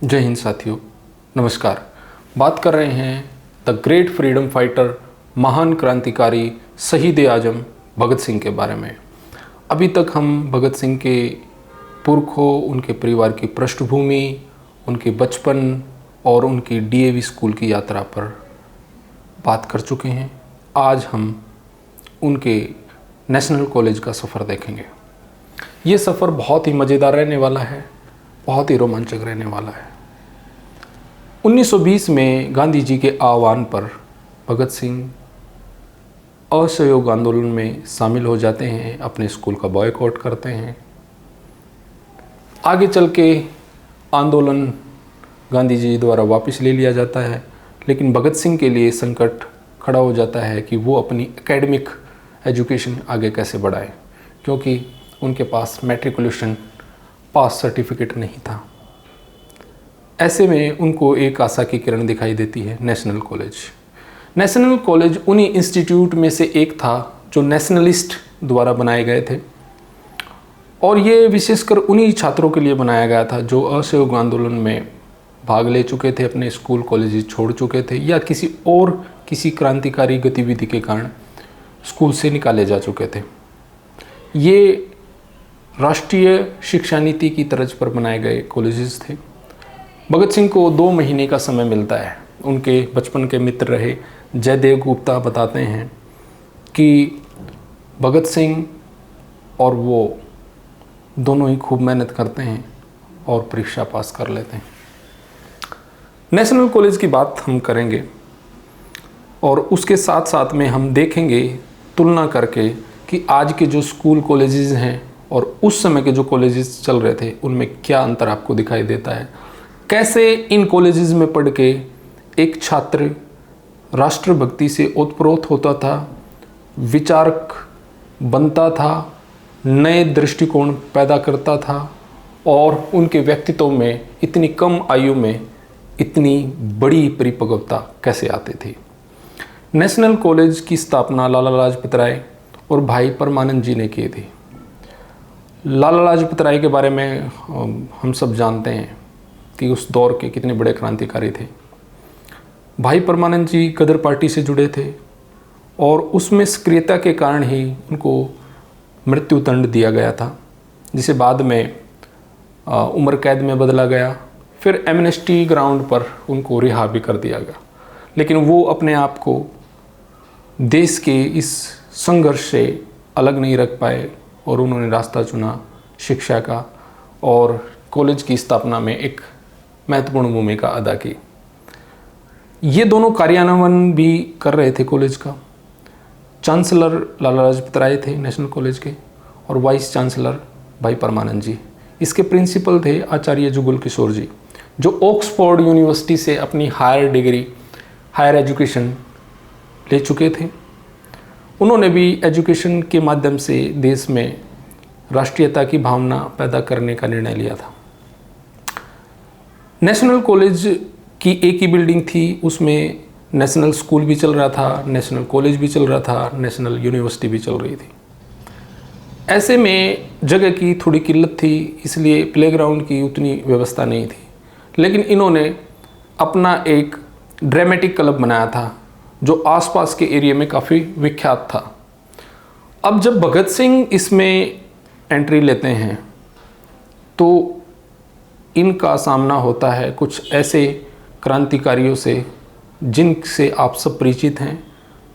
जय हिंद साथियों, नमस्कार। बात कर रहे हैं द ग्रेट फ्रीडम फाइटर, महान क्रांतिकारी शहीद आजम भगत सिंह के बारे में। अभी तक हम भगत सिंह के पुरखों, उनके परिवार की पृष्ठभूमि, उनके बचपन और उनकी डीएवी स्कूल की यात्रा पर बात कर चुके हैं। आज हम उनके नेशनल कॉलेज का सफ़र देखेंगे। ये सफ़र बहुत ही मज़ेदार रहने वाला है, बहुत ही रोमांचक रहने वाला है। 1920 में गांधी जी के आह्वान पर भगत सिंह असहयोग आंदोलन में शामिल हो जाते हैं, अपने स्कूल का बॉयकॉट करते हैं। आगे चल के आंदोलन गांधी जी द्वारा वापस ले लिया जाता है, लेकिन भगत सिंह के लिए संकट खड़ा हो जाता है कि वो अपनी एकेडमिक एजुकेशन आगे कैसे बढ़ाएं, क्योंकि उनके पास मैट्रिकुलेशन पास सर्टिफिकेट नहीं था। ऐसे में उनको एक आशा की किरण दिखाई देती है, नेशनल कॉलेज। नेशनल कॉलेज उन्हीं इंस्टीट्यूट में से एक था जो नेशनलिस्ट द्वारा बनाए गए थे, और ये विशेषकर उन्हीं छात्रों के लिए बनाया गया था जो असहयोग आंदोलन में भाग ले चुके थे, अपने स्कूल कॉलेज छोड़ चुके थे, या किसी क्रांतिकारी गतिविधि के कारण स्कूल से निकाले जा चुके थे। ये राष्ट्रीय शिक्षा नीति की तर्ज पर बनाए गए कॉलेजेस थे। भगत सिंह को 2 महीने का समय मिलता है। उनके बचपन के मित्र रहे जयदेव गुप्ता बताते हैं कि भगत सिंह और वो दोनों ही खूब मेहनत करते हैं और परीक्षा पास कर लेते हैं। नेशनल कॉलेज की बात हम करेंगे और उसके साथ साथ में हम देखेंगे, तुलना करके, कि आज के जो स्कूल कॉलेजेस हैं और उस समय के जो कॉलेजेस चल रहे थे उनमें क्या अंतर आपको दिखाई देता है। कैसे इन कॉलेजेस में पढ़ के एक छात्र राष्ट्रभक्ति से ओतप्रोत होता था, विचारक बनता था, नए दृष्टिकोण पैदा करता था, और उनके व्यक्तित्व में इतनी कम आयु में इतनी बड़ी परिपक्वता कैसे आती थी। नेशनल कॉलेज की स्थापना लाला लाजपत राय और भाई परमानंद जी ने की थी। लाला लाजपत राय के बारे में हम सब जानते हैं कि उस दौर के कितने बड़े क्रांतिकारी थे। भाई परमानंद जी गदर पार्टी से जुड़े थे और उसमें सक्रियता के कारण ही उनको मृत्यु दंड दिया गया था, जिसे बाद में उम्र कैद में बदला गया। फिर एमनेस्टी ग्राउंड पर उनको रिहा भी कर दिया गया, लेकिन वो अपने आप को देश के इस संघर्ष से अलग नहीं रख पाए और उन्होंने रास्ता चुना शिक्षा का, और कॉलेज की स्थापना में एक महत्वपूर्ण भूमिका अदा की। ये दोनों कार्यान्वयन भी कर रहे थे कॉलेज का। चांसलर लाला लाजपत राय थे नेशनल कॉलेज के, और वाइस चांसलर भाई परमानंद जी। इसके प्रिंसिपल थे आचार्य जुगल किशोर जी, जो ऑक्सफोर्ड यूनिवर्सिटी से अपनी हायर एजुकेशन ले चुके थे। उन्होंने भी एजुकेशन के माध्यम से देश में राष्ट्रीयता की भावना पैदा करने का निर्णय लिया था। नेशनल कॉलेज की एक ही बिल्डिंग थी, उसमें नेशनल स्कूल भी चल रहा था, नेशनल कॉलेज भी चल रहा था, नेशनल यूनिवर्सिटी भी चल रही थी। ऐसे में जगह की थोड़ी किल्लत थी, इसलिए प्लेग्राउंड की उतनी व्यवस्था नहीं थी, लेकिन इन्होंने अपना एक ड्रामेटिक क्लब बनाया था जो आसपास के एरिया में काफ़ी विख्यात था। अब जब भगत सिंह इसमें एंट्री लेते हैं तो इनका सामना होता है कुछ ऐसे क्रांतिकारियों से जिनसे आप सब परिचित हैं,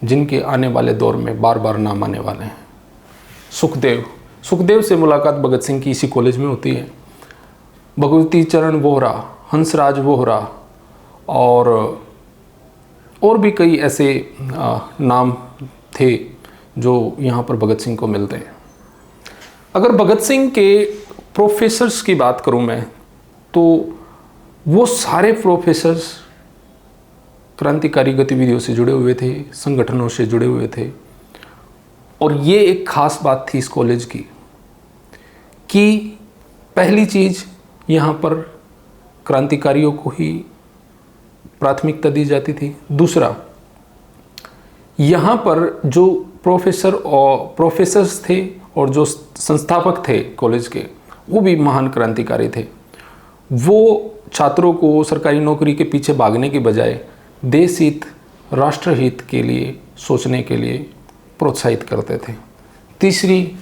जिनके आने वाले दौर में बार बार नाम आने वाले हैं। सुखदेव से मुलाकात भगत सिंह की इसी कॉलेज में होती है। भगवती चरण वोहरा, हंसराज वोहरा और भी कई ऐसे नाम थे जो यहाँ पर भगत सिंह को मिलते हैं। अगर भगत सिंह के प्रोफेसर्स की बात करूँ मैं, तो वो सारे प्रोफेसर्स क्रांतिकारी गतिविधियों से जुड़े हुए थे, संगठनों से जुड़े हुए थे। और ये एक ख़ास बात थी इस कॉलेज की कि पहली चीज़, यहाँ पर क्रांतिकारियों को ही प्राथमिकता दी जाती थी। दूसरा, यहाँ पर जो प्रोफेसर्स थे और जो संस्थापक थे कॉलेज के, वो भी महान क्रांतिकारी थे। वो छात्रों को सरकारी नौकरी के पीछे भागने के बजाय देश हित, राष्ट्र हित के लिए सोचने के लिए प्रोत्साहित करते थे। तीसरी,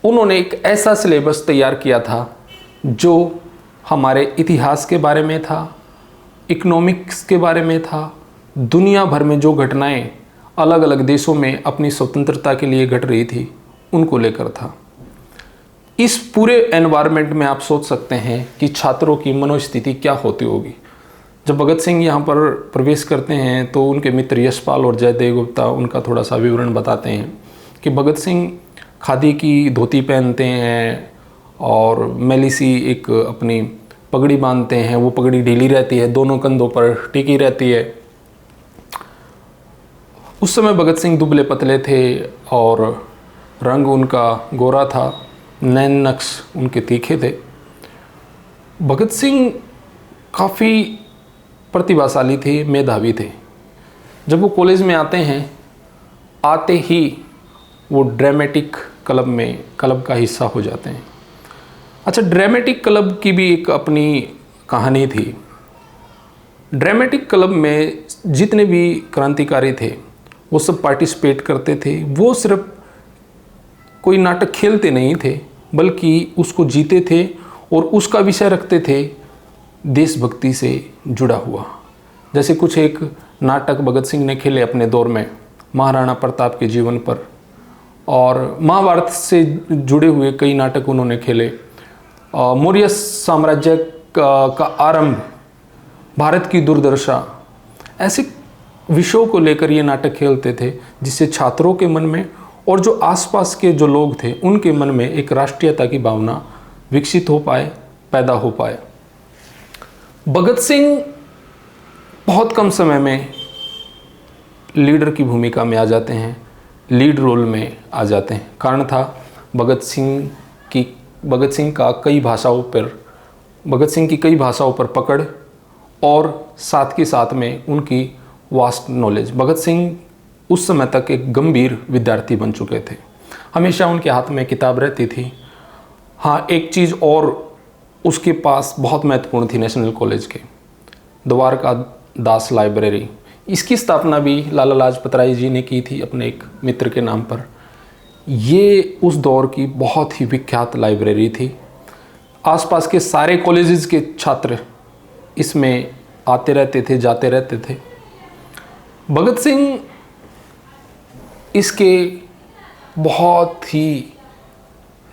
उन्होंने एक ऐसा सिलेबस तैयार किया था जो हमारे इतिहास के बारे में था, इकोनॉमिक्स के बारे में था, दुनिया भर में जो घटनाएं अलग अलग देशों में अपनी स्वतंत्रता के लिए घट रही थी उनको लेकर था। इस पूरे एनवायरनमेंट में आप सोच सकते हैं कि छात्रों की मनोस्थिति क्या होती होगी। जब भगत सिंह यहाँ पर प्रवेश करते हैं तो उनके मित्र यशपाल और जयदेव गुप्ता उनका थोड़ा सा विवरण बताते हैं कि भगत सिंह खादी की धोती पहनते हैं और मैली सी एक अपनी पगड़ी बांधते हैं। वो पगड़ी ढीली रहती है, दोनों कंधों पर टिकी रहती है। उस समय भगत सिंह दुबले पतले थे और रंग उनका गोरा था, नैन नक्श उनके तीखे थे। भगत सिंह काफ़ी प्रतिभाशाली थे, मेधावी थे। जब वो कॉलेज में आते हैं, आते ही वो ड्रामेटिक क्लब का हिस्सा हो जाते हैं। अच्छा, ड्रामेटिक क्लब की भी एक अपनी कहानी थी। ड्रामेटिक क्लब में जितने भी क्रांतिकारी थे वो सब पार्टिसिपेट करते थे। वो सिर्फ कोई नाटक खेलते नहीं थे बल्कि उसको जीते थे और उसका विषय रखते थे देशभक्ति से जुड़ा हुआ। जैसे कुछ एक नाटक भगत सिंह ने खेले अपने दौर में महाराणा प्रताप के जीवन पर, और महाभारत से जुड़े हुए कई नाटक उन्होंने खेले। मौर्य साम्राज्य का आरंभ, भारत की दुर्दशा, ऐसे विषयों को लेकर ये नाटक खेलते थे जिससे छात्रों के मन में और जो आसपास के जो लोग थे उनके मन में एक राष्ट्रीयता की भावना विकसित हो पाए, पैदा हो पाए। भगत सिंह बहुत कम समय में लीडर की भूमिका में आ जाते हैं, लीड रोल में आ जाते हैं। कारण था भगत सिंह की कई भाषाओं पर पकड़ और साथ के साथ में उनकी वास्ट नॉलेज। भगत सिंह उस समय तक एक गंभीर विद्यार्थी बन चुके थे, हमेशा उनके हाथ में किताब रहती थी। हाँ, एक चीज़ और उसके पास बहुत महत्वपूर्ण थी, नेशनल कॉलेज के द्वारका दास लाइब्रेरी। इसकी स्थापना भी लाला लाजपत राय जी ने की थी अपने एक मित्र के नाम पर। ये उस दौर की बहुत ही विख्यात लाइब्रेरी थी। आसपास के सारे कॉलेजेस के छात्र इसमें आते रहते थे, जाते रहते थे। भगत सिंह इसके बहुत ही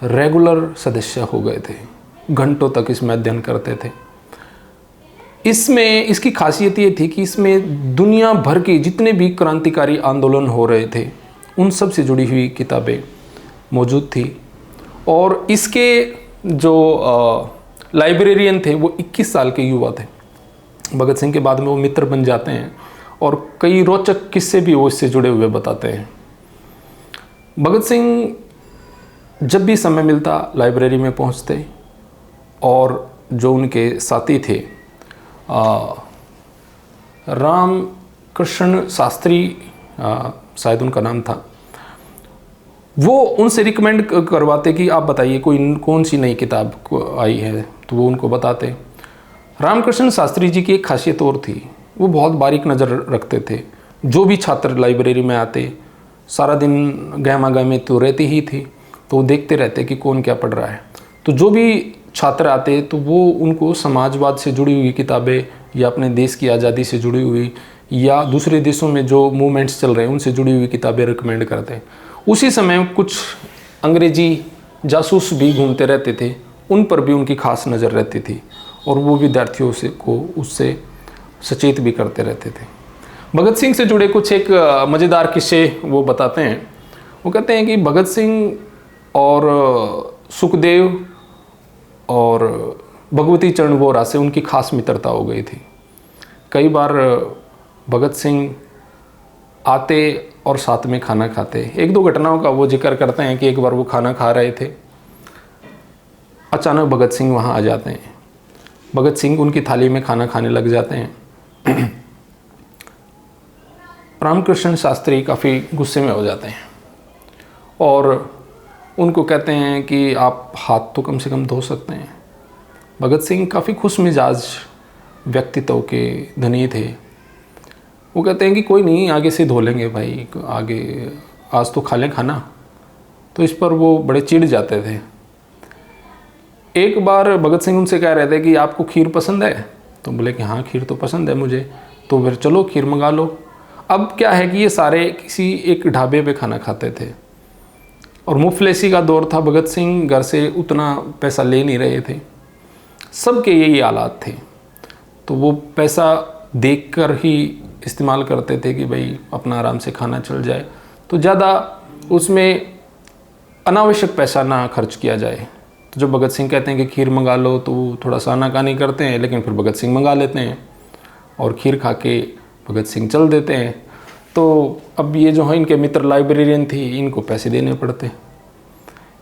रेगुलर सदस्य हो गए थे, घंटों तक इसमें अध्ययन करते थे। इसमें इसकी खासियत ये थी कि इसमें दुनिया भर के जितने भी क्रांतिकारी आंदोलन हो रहे थे उन सब से जुड़ी हुई किताबें मौजूद थी। और इसके जो लाइब्रेरियन थे वो 21 साल के युवा थे। भगत सिंह के बाद में वो मित्र बन जाते हैं और कई रोचक किस्से भी वो इससे जुड़े हुए बताते हैं। भगत सिंह जब भी समय मिलता लाइब्रेरी में पहुंचते और जो उनके साथी थे राम कृष्ण शास्त्री शायद उनका नाम था, वो उनसे रिकमेंड करवाते कि आप बताइए कौन सी नई किताब आई है, तो वो उनको बताते। रामकृष्ण शास्त्री जी की एक खासियत और थी, वो बहुत बारीक नज़र रखते थे। जो भी छात्र लाइब्रेरी में आते, सारा दिन गहमा गहमी तो रहती ही थी, तो वो देखते रहते कि कौन क्या पढ़ रहा है। तो जो भी छात्र आते तो वो उनको समाजवाद से जुड़ी हुई किताबें या अपने देश की आज़ादी से जुड़ी हुई या दूसरे देशों में जो मूवमेंट्स चल रहे हैं उनसे जुड़ी हुई किताबें रिकमेंड करते हैं। उसी समय कुछ अंग्रेजी जासूस भी घूमते रहते थे, उन पर भी उनकी खास नज़र रहती थी और वो विद्यार्थियों को उससे सचेत भी करते रहते थे। भगत सिंह से जुड़े कुछ एक मज़ेदार किस्से वो बताते हैं। वो कहते हैं कि भगत सिंह और सुखदेव और भगवती चरण वोरा से उनकी खास मित्रता हो गई थी। कई बार भगत सिंह आते और साथ में खाना खाते। एक दो घटनाओं का वो जिक्र करते हैं कि एक बार वो खाना खा रहे थे, अचानक भगत सिंह वहाँ आ जाते हैं। भगत सिंह उनकी थाली में खाना खाने लग जाते हैं। रामकृष्ण शास्त्री काफ़ी गुस्से में हो जाते हैं और उनको कहते हैं कि आप हाथ तो कम से कम धो सकते हैं। भगत सिंह काफ़ी खुश मिजाज व्यक्तित्व के धनी थे, वो कहते हैं कि कोई नहीं, आगे से धो लेंगे भाई, आगे आज तो खा लें खाना। तो इस पर वो बड़े चिढ़ जाते थे। एक बार भगत सिंह उनसे कह रहे थे कि आपको खीर पसंद है? तो बोले कि हाँ खीर तो पसंद है मुझे। तो फिर चलो खीर मंगा लो। अब क्या है कि ये सारे किसी एक ढाबे पे खाना खाते थे और मुफलिसी का दौर था, भगत सिंह घर से उतना पैसा ले नहीं रहे थे, सबके यही हालात थे। तो वो पैसा देखकर ही इस्तेमाल करते थे कि भाई अपना आराम से खाना चल जाए, तो ज़्यादा उसमें अनावश्यक पैसा ना खर्च किया जाए। तो जब भगत सिंह कहते हैं कि खीर मंगा लो तो वो थोड़ा सा आनाकानी करते हैं, लेकिन फिर भगत सिंह मंगा लेते हैं और खीर खा के भगत सिंह चल देते हैं। तो अब ये जो है इनके मित्र लाइब्रेरियन थी, इनको पैसे देने पड़ते।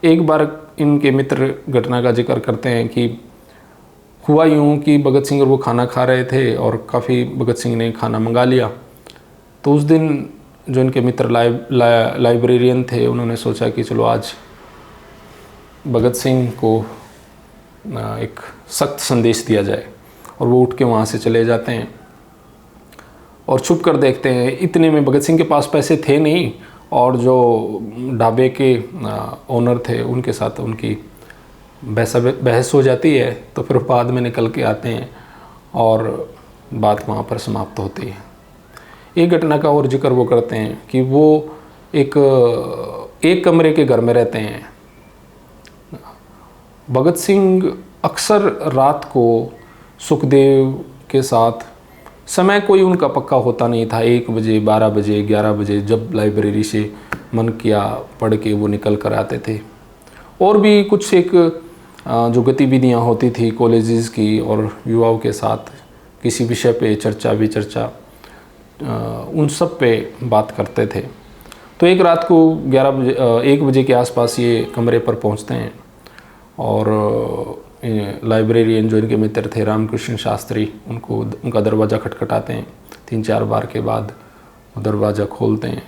एक बार इनके मित्र घटना का जिक्र करते हैं कि हुआ यूँ कि भगत सिंह और वो खाना खा रहे थे और काफ़ी भगत सिंह ने खाना मंगा लिया। तो उस दिन जो इनके मित्र लाइब्रेरियन थे, उन्होंने सोचा कि चलो आज भगत सिंह को एक सख्त संदेश दिया जाए, और वो उठ के वहाँ से चले जाते हैं और छुप कर देखते हैं। इतने में भगत सिंह के पास पैसे थे नहीं, और जो ढाबे के ओनर थे उनके साथ उनकी बहस हो जाती है। तो फिर बाद में निकल के आते हैं और बात वहाँ पर समाप्त होती है। एक घटना का और जिक्र वो करते हैं कि वो एक कमरे के घर में रहते हैं। भगत सिंह अक्सर रात को सुखदेव के साथ, समय कोई उनका पक्का होता नहीं था, 1 बजे 12 बजे 11 बजे जब लाइब्रेरी से मन किया पढ़ के वो निकल कर आते थे। और भी कुछ एक जो गतिविधियां होती थी कॉलेजेस की और युवाओं के साथ, किसी विषय पे चर्चा उन सब पे बात करते थे। तो एक रात को 1 बजे के आसपास ये कमरे पर पहुंचते हैं और लाइब्रेरियन जो इनके मित्र थे रामकृष्ण शास्त्री, उनका दरवाज़ा खटखटाते हैं। 3-4 बार के बाद वो दरवाज़ा खोलते हैं।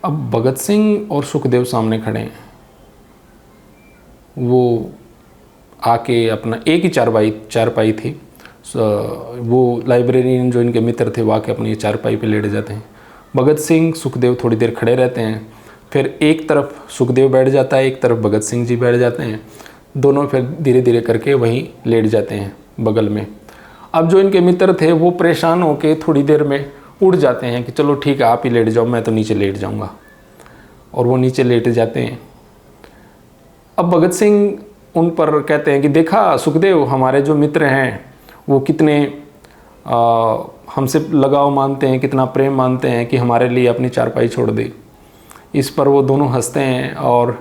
अब भगत सिंह और सुखदेव सामने खड़े हैं। वो आके अपना एक ही चारपाई थी, वो लाइब्रेरियन जो इनके मित्र थे वो आके अपनी चारपाई पे लेट जाते हैं। भगत सिंह सुखदेव थोड़ी देर खड़े रहते हैं, फिर एक तरफ सुखदेव बैठ जाता है, एक तरफ भगत सिंह जी बैठ जाते हैं। दोनों फिर धीरे धीरे करके वहीं लेट जाते हैं बगल में। अब जो इनके मित्र थे वो परेशान होके थोड़ी देर में उठ जाते हैं कि चलो ठीक है आप ही लेट जाओ, मैं तो नीचे लेट जाऊंगा। और वो नीचे लेट जाते हैं। अब भगत सिंह उन पर कहते हैं कि देखा सुखदेव, हमारे जो मित्र हैं वो कितने हमसे लगाव मानते हैं, कितना प्रेम मानते हैं कि हमारे लिए अपनी चारपाई छोड़ दे। इस पर वो दोनों हंसते हैं और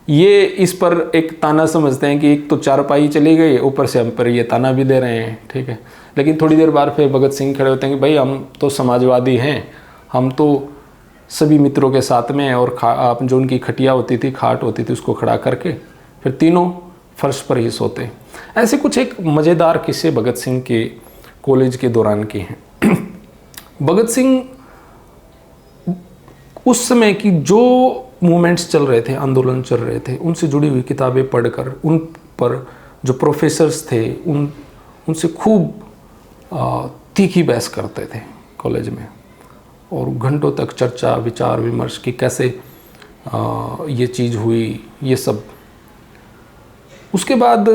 ये इस पर एक ताना समझते हैं कि एक तो चारपाई चली गई, ऊपर से हम पर ये ताना भी दे रहे हैं, ठीक है। लेकिन थोड़ी देर बाद फिर भगत सिंह खड़े होते हैं कि भाई हम तो समाजवादी हैं, हम तो सभी मित्रों के साथ में, और जो उनकी खटिया होती थी, खाट होती थी, उसको खड़ा करके फिर तीनों फर्श पर ही सोते। ऐसे कुछ एक मज़ेदार किस्से भगत सिंह के कॉलेज के दौरान के हैं। भगत सिंह उस समय की जो मूवमेंट्स चल रहे थे, आंदोलन चल रहे थे, उनसे जुड़ी हुई किताबें पढ़कर उन पर जो प्रोफेसर्स थे उनसे खूब तीखी बहस करते थे कॉलेज में, और घंटों तक चर्चा विचार विमर्श की कैसे ये चीज़ हुई, ये सब। उसके बाद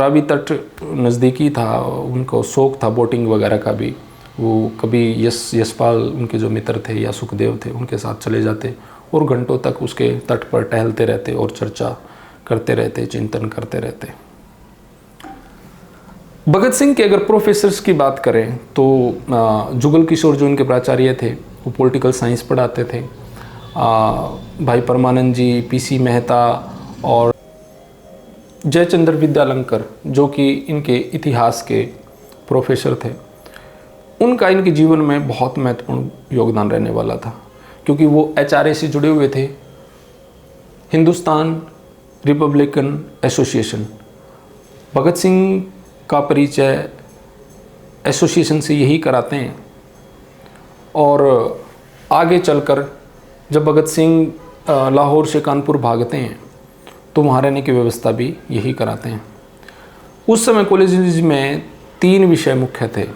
रावी तट नज़दीकी था, उनको शौक़ था बोटिंग वगैरह का भी। वो कभी यशपाल उनके जो मित्र थे या सुखदेव थे उनके साथ चले जाते और घंटों तक उसके तट पर टहलते रहते और चर्चा करते रहते, चिंतन करते रहते। भगत सिंह के अगर प्रोफेसर्स की बात करें तो जुगल किशोर जो इनके प्राचार्य थे वो पॉलिटिकल साइंस पढ़ाते थे। भाई परमानंद जी, पीसी मेहता और जयचंद्र विद्यालंकर जो कि इनके इतिहास के प्रोफेसर थे, उनका इनके जीवन में बहुत महत्वपूर्ण योगदान रहने वाला था, क्योंकि वो HRA से जुड़े हुए थे, हिंदुस्तान रिपब्लिकन एसोसिएशन। भगत सिंह का परिचय एसोसिएशन से यही कराते हैं, और आगे चलकर जब भगत सिंह लाहौर से कानपुर भागते हैं तो वहाँ रहने की व्यवस्था भी यही कराते हैं। उस समय कॉलेज में 3 विषय मुख्य थे,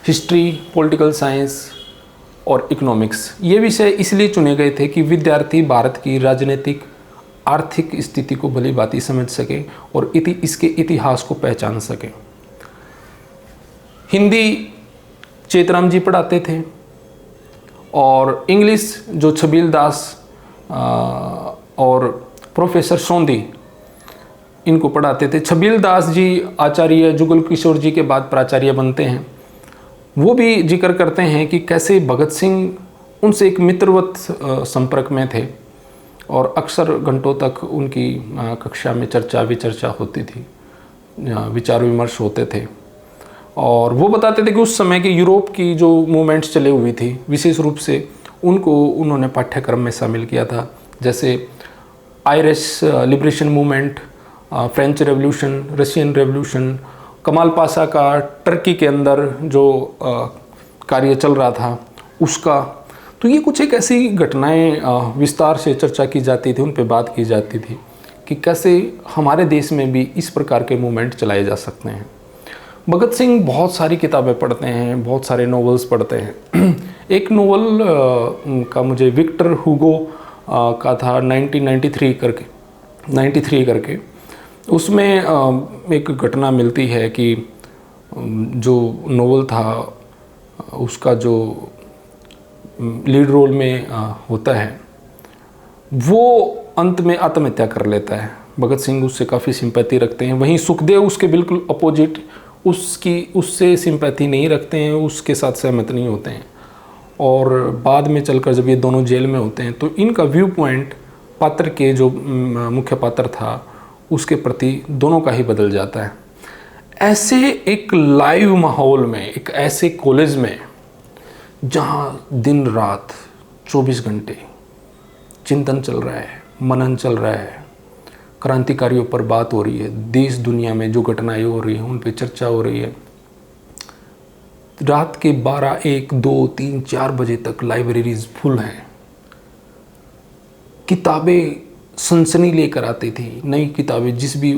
हिस्ट्री, पॉलिटिकल साइंस और इकोनॉमिक्स। ये विषय इसलिए चुने गए थे कि विद्यार्थी भारत की राजनीतिक आर्थिक स्थिति को भली भांति समझ सके और इसके इतिहास को पहचान सके। हिंदी चेतराम जी पढ़ाते थे और इंग्लिश जो छबील दास और प्रोफेसर सोंदी इनको पढ़ाते थे। छबील दास जी आचार्य जुगल किशोर जी के बाद प्राचार्य बनते हैं। वो भी जिक्र करते हैं कि कैसे भगत सिंह उनसे एक मित्रवत संपर्क में थे और अक्सर घंटों तक उनकी कक्षा में चर्चा विचर्चा होती थी, विचार विमर्श होते थे। और वो बताते थे कि उस समय के यूरोप की जो मूवमेंट्स चले हुई थी, विशेष रूप से उनको उन्होंने पाठ्यक्रम में शामिल किया था, जैसे Irish liberation movement, French revolution, Russian revolution, कमाल पाशा का टर्की के अंदर जो कार्य चल रहा था उसका। तो ये कुछ एक ऐसी घटनाएं विस्तार से चर्चा की जाती थी, उन पे बात की जाती थी कि कैसे हमारे देश में भी इस प्रकार के मूवमेंट चलाए जा सकते हैं। भगत सिंह बहुत सारी किताबें पढ़ते हैं, बहुत सारे नॉवेल्स पढ़ते हैं। एक नॉवल का मुझे विक्टर हुगो का था 1993 करके, उसमें एक घटना मिलती है कि जो नॉवल था उसका जो लीड रोल में होता है वो अंत में आत्महत्या कर लेता है। भगत सिंह उससे काफ़ी सिंपैथी रखते हैं, वहीं सुखदेव उसके बिल्कुल अपोजिट, उससे सिंपैथी नहीं रखते हैं, उसके साथ सहमत नहीं होते हैं। और बाद में चलकर जब ये दोनों जेल में होते हैं तो इनका व्यू पॉइंट पात्र के जो मुख्य पात्र था उसके प्रति दोनों का ही बदल जाता है। ऐसे एक लाइव माहौल में, एक ऐसे कॉलेज में जहाँ दिन रात 24 घंटे चिंतन चल रहा है, मनन चल रहा है, क्रांतिकारियों पर बात हो रही है, देश दुनिया में जो घटनाएं हो रही हैं उन पे चर्चा हो रही है, रात के 12, 1, 2, 3, 4 बजे तक लाइब्रेरीज फुल हैं, किताबें सनसनी लेकर आती थी, नई किताबें जिस भी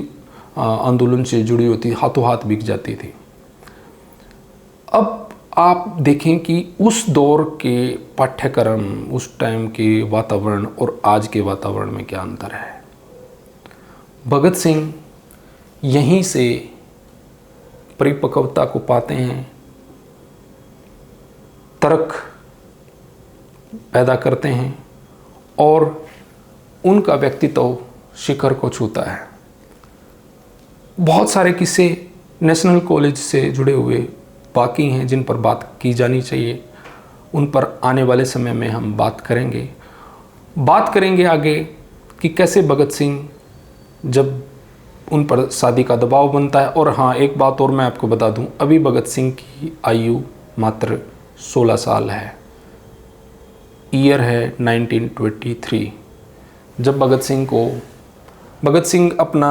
आंदोलन से जुड़ी होती हाथों हाथ बिक जाती थी। अब आप देखें कि उस दौर के पाठ्यक्रम, उस टाइम के वातावरण और आज के वातावरण में क्या अंतर है। भगत सिंह यहीं से परिपक्वता को पाते हैं, तर्क पैदा करते हैं और उनका व्यक्तित्व शिखर को छूता है। बहुत सारे किस्से नेशनल कॉलेज से जुड़े हुए बाकी हैं जिन पर बात की जानी चाहिए, उन पर आने वाले समय में हम बात करेंगे आगे कि कैसे भगत सिंह जब उन पर शादी का दबाव बनता है। और हाँ, एक बात और मैं आपको बता दूं, अभी भगत सिंह की आयु मात्र 16 साल है। ईयर है 1923। जब भगत सिंह अपना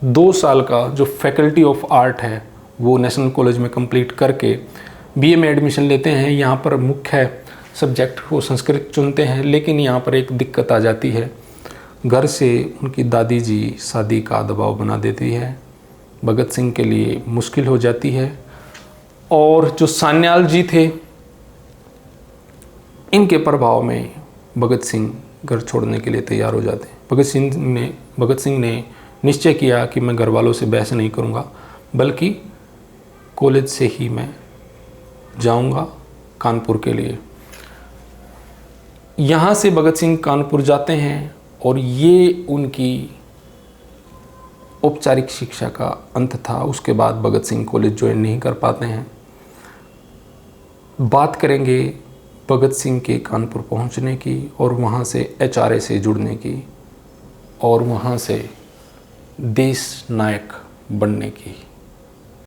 2 साल का जो फैकल्टी ऑफ आर्ट है वो नेशनल कॉलेज में कंप्लीट करके बीए में एडमिशन लेते हैं। यहाँ पर मुख्य सब्जेक्ट वो संस्कृत चुनते हैं, लेकिन यहाँ पर एक दिक्कत आ जाती है, घर से उनकी दादी जी शादी का दबाव बना देती है, भगत सिंह के लिए मुश्किल हो जाती है। और जो सान्याल जी थे, इनके प्रभाव में भगत सिंह घर छोड़ने के लिए तैयार हो जाते हैं। भगत सिंह ने निश्चय किया कि मैं घर वालों से बहस नहीं करूंगा, बल्कि कॉलेज से ही मैं जाऊंगा कानपुर के लिए। यहाँ से भगत सिंह कानपुर जाते हैं और ये उनकी औपचारिक शिक्षा का अंत था। उसके बाद भगत सिंह कॉलेज ज्वाइन नहीं कर पाते हैं। बात करेंगे भगत सिंह के कानपुर पहुंचने की और वहाँ से HRA से जुड़ने की और वहाँ से देश नायक बनने की।